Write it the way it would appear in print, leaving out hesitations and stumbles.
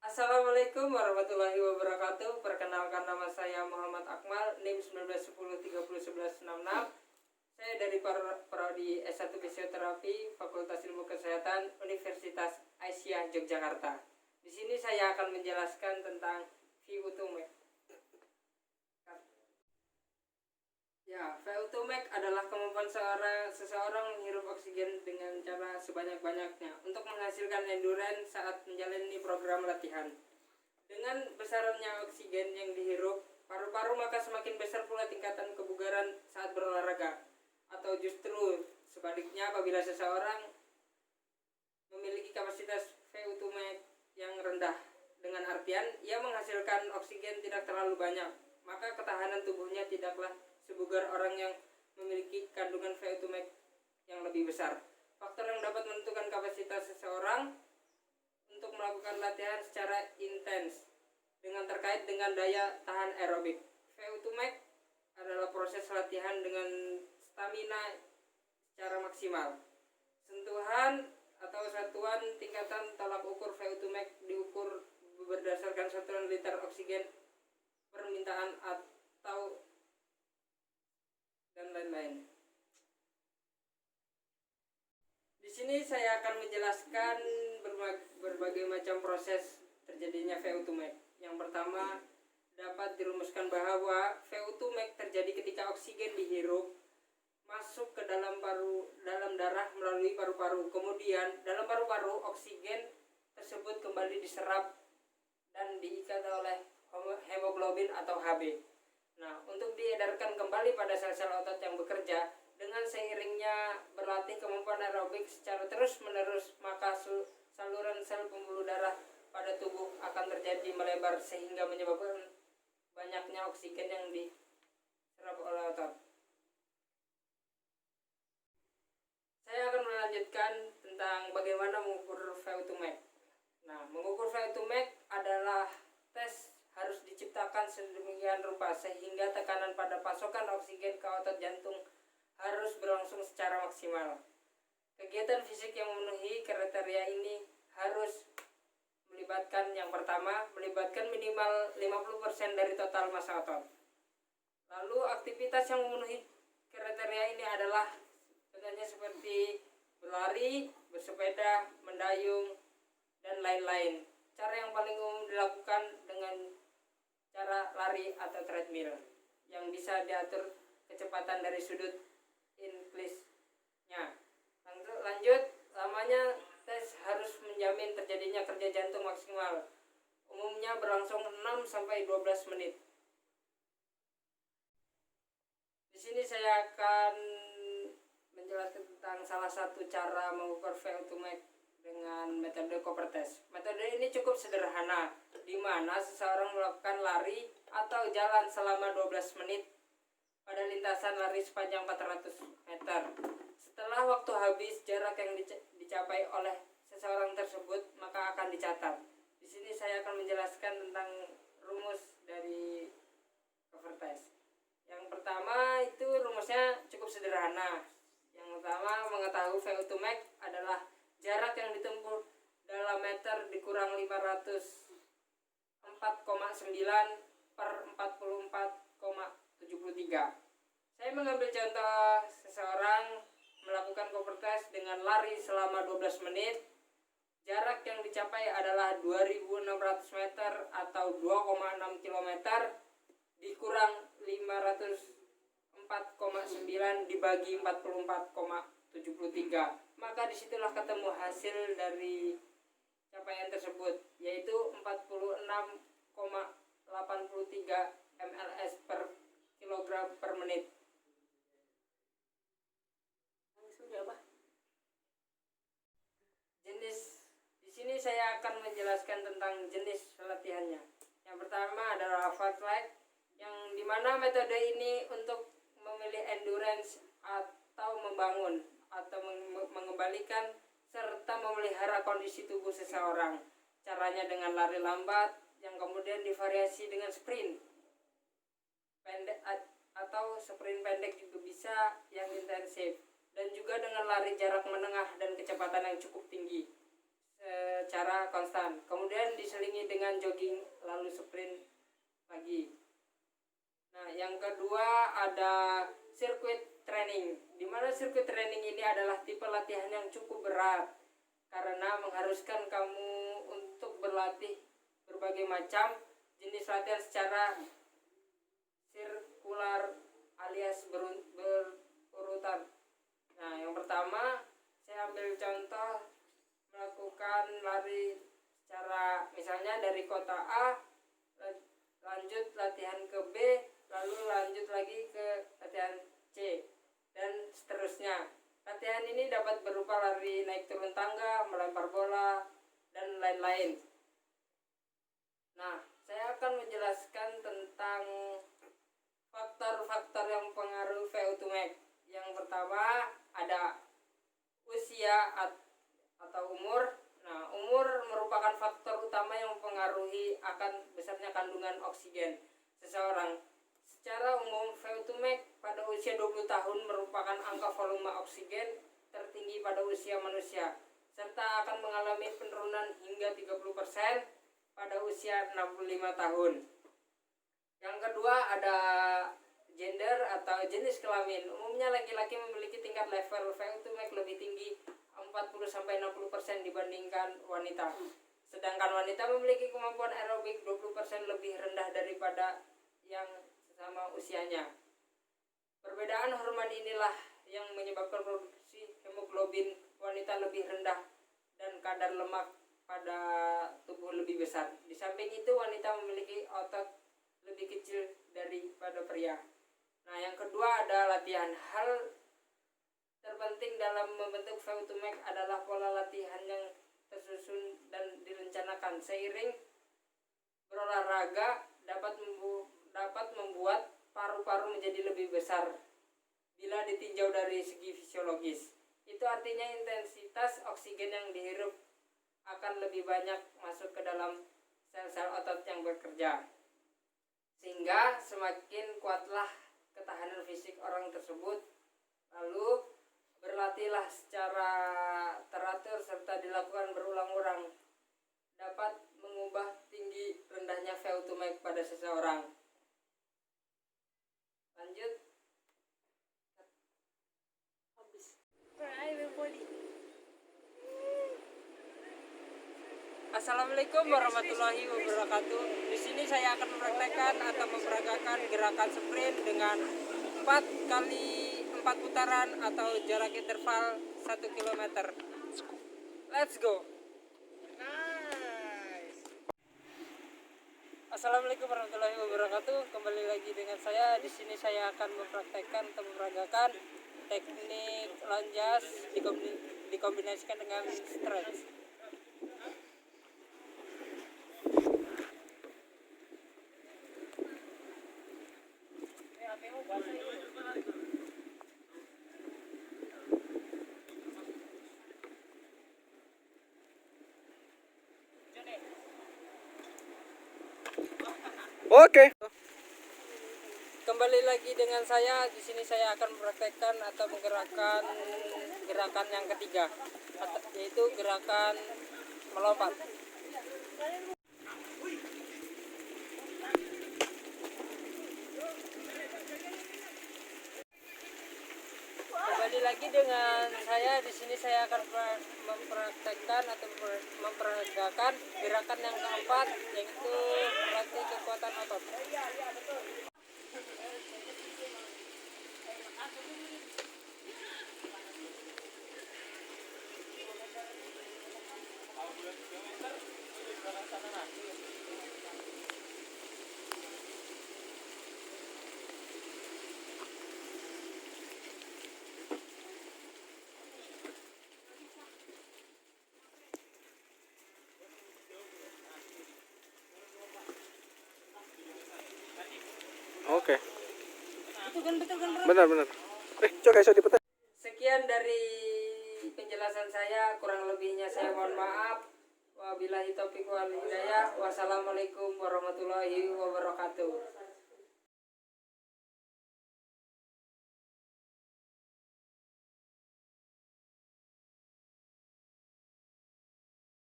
Assalamualaikum warahmatullahi wabarakatuh. Perkenalkan, nama saya Muhammad Akmal, NIM 1910301166. Saya dari Prodi S1 Fisioterapi, Fakultas Ilmu Kesehatan, Universitas Aisyah Yogyakarta. Di sini saya akan menjelaskan tentang VO2max. VO2max adalah kemampuan seseorang menghirup oksigen dengan cara sebanyak-banyaknya untuk menghasilkan endurance saat menjalani program latihan. Dengan besarannya oksigen yang dihirup paru-paru, maka semakin besar pula tingkatan kebugaran saat berolahraga. Atau justru sebaliknya, apabila seseorang memiliki kapasitas VO2max yang rendah, dengan artian ia menghasilkan oksigen tidak terlalu banyak, maka ketahanan tubuhnya tidaklah sebugar orang yang memiliki kandungan VO2max yang lebih besar. Faktor yang dapat menentukan kapasitas seseorang untuk melakukan latihan secara intens terkait dengan daya tahan aerobik. VO2max adalah proses latihan dengan stamina secara maksimal. Sentuhan atau satuan tingkatan tolak ukur VO2max diukur berdasarkan satuan liter oksigen permintaan atau dan lain-lain. Di sini saya akan menjelaskan berbagai macam proses terjadinya VO2max. Yang pertama, dapat dirumuskan bahwa VO2max terjadi ketika oksigen dihirup masuk ke dalam darah melalui paru-paru. Kemudian dalam paru-paru oksigen tersebut kembali diserap dan diikat oleh hemoglobin atau Hb. Nah, untuk diedarkan kembali pada sel-sel otot yang bekerja, dengan seiringnya berlatih kemampuan aerobik secara terus-menerus, maka saluran sel pembuluh darah pada tubuh akan terjadi melebar sehingga menyebabkan banyaknya oksigen yang diserap oleh otot. Saya akan melanjutkan tentang bagaimana mengukur VO2max. Nah, mengukur VO2max adalah tes harus diciptakan sedemikian rupa sehingga tekanan pada pasokan oksigen ke otot jantung harus berlangsung secara maksimal. Kegiatan fisik yang memenuhi kriteria ini harus melibatkan, yang pertama, melibatkan minimal 50% dari total massa otot. Lalu aktivitas yang memenuhi kriteria ini adalah contohnya seperti berlari, bersepeda, mendayung, dan lain-lain. Cara yang paling umum dilakukan dengan cara lari atau treadmill yang bisa diatur kecepatan dari sudut incline-nya. Lanjut, lamanya tes harus menjamin terjadinya kerja jantung maksimal. Umumnya berlangsung 6-12 menit. Di sini saya akan menjelaskan tentang salah satu cara mengukur VO2max dengan metode Cooper test. Metode ini cukup sederhana, di mana seseorang melakukan lari atau jalan selama 12 menit pada lintasan lari sepanjang 400 meter. Setelah waktu habis, jarak yang dicapai oleh seseorang tersebut maka akan dicatat. Di sini saya akan menjelaskan tentang rumus dari Cooper test. Yang pertama itu rumusnya cukup sederhana. Yang pertama, mengetahui VO2max adalah jarak yang ditempuh dalam meter dikurang 504,9 per 44,73. Saya mengambil contoh seseorang melakukan Cooper test dengan lari selama 12 menit. Jarak yang dicapai adalah 2.600 meter atau 2,6 km dikurang 504,9 dibagi 44,73. Maka disitulah ketemu hasil dari capaian tersebut, yaitu 46,83 mls per kilogram per menit. Di sini saya akan menjelaskan tentang jenis latihannya. Yang pertama adalah fartlek, yang dimana metode ini untuk memilih endurance atau membangun atau mengembalikan serta memelihara kondisi tubuh seseorang. Caranya dengan lari lambat yang kemudian divariasi dengan sprint pendek atau sprint pendek juga bisa yang intensif, dan juga dengan lari jarak menengah dan kecepatan yang cukup tinggi secara konstan. Kemudian diselingi dengan jogging lalu sprint lagi. Nah, yang kedua ada sirkuit training. Di mana sirkuit training ini adalah tipe latihan yang cukup berat karena mengharuskan kamu untuk berlatih berbagai macam jenis latihan secara sirkular alias berurutan. Nah, yang pertama saya ambil contoh melakukan lari secara misalnya dari kota A lanjut latihan ke B, lalu lanjut lagi ke latihan C, dan seterusnya. Latihan ini dapat berupa lari naik turun tangga, melempar bola, dan lain-lain. Nah, saya akan menjelaskan tentang faktor-faktor yang mempengaruhi VO2 max. Yang pertama ada usia atau umur. Nah, umur merupakan faktor utama yang mempengaruhi akan besarnya kandungan oksigen seseorang. Secara umum, VO2 max pada usia 20 tahun merupakan angka volume oksigen tertinggi pada usia manusia, serta akan mengalami penurunan hingga 30% pada usia 65 tahun. Yang kedua ada gender atau jenis kelamin. Umumnya laki-laki memiliki tingkat level VO2 max lebih tinggi 40-60% dibandingkan wanita. Sedangkan wanita memiliki kemampuan aerobik 20% lebih rendah daripada yang sama usianya. Perbedaan hormon inilah yang menyebabkan produksi hemoglobin wanita lebih rendah dan kadar lemak pada tubuh lebih besar. Di samping itu, wanita memiliki otot lebih kecil daripada pria. Nah, yang kedua ada latihan. Hal terpenting dalam membentuk VO2 max adalah pola latihan yang tersusun dan direncanakan. Seiring berolahraga dapat membuat paru-paru menjadi lebih besar bila ditinjau dari segi fisiologis. Itu artinya intensitas oksigen yang dihirup akan lebih banyak masuk ke dalam sel-sel otot yang bekerja, sehingga semakin kuatlah ketahanan fisik orang tersebut. Lalu berlatihlah secara teratur serta dilakukan berulang-ulang dapat mengubah tinggi rendahnya VO2 max pada seseorang. Lanjut. Assalamualaikum warahmatullahi wabarakatuh. Di sini saya akan mempraktekkan atau memperagakan gerakan sprint dengan 4 kali 4 putaran atau jarak interval 1 km. Let's go. Nice. Assalamualaikum warahmatullahi wabarakatuh. Kembali lagi dengan saya. Di sini saya akan mempraktekkan atau memperagakan teknik lonjas dikombinasikan dengan stretch. Oke. Kembali lagi dengan saya. Di sini saya akan mempraktekkan atau menggerakkan gerakan yang ketiga, yaitu gerakan melompat. Kembali lagi dengan saya. Di sini saya akan mempraktekkan atau memperagakan gerakan yang keempat, yaitu melatih kekuatan otot. Oke. Betul kan, bro? Benar. Coba guys, diputar. Sekian dari penjelasan saya, kurang lebihnya saya mohon maaf. Wabillahi taufiq wal hidayah. Wassalamualaikum warahmatullahi wabarakatuh.